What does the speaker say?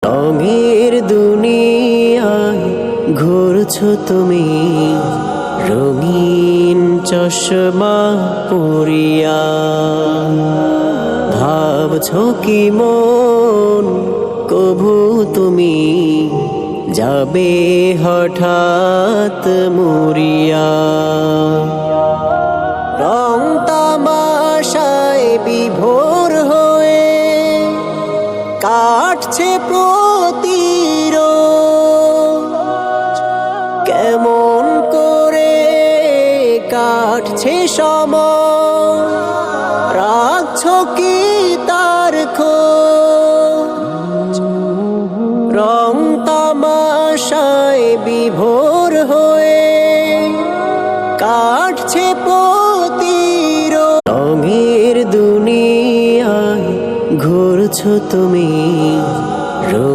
রঙের দুনিয়ায় ঘুরছো তুমি, রঙিন চশমা পরিয়া। ভাবছো কি মন কভু তুমি যাবে হঠাৎ মরিয়া। রং তামাশায় বিভোর হয়ে কাটছে প্রতিরোজ, কেমন করে কাটছে সময়, রাখছো কি তার খোঁজ। রং তামাশায় বিভোর হয়ে কাটছে প্রতিরোজ। রঙের দুনিয়ায় ঘুরছো তুমি,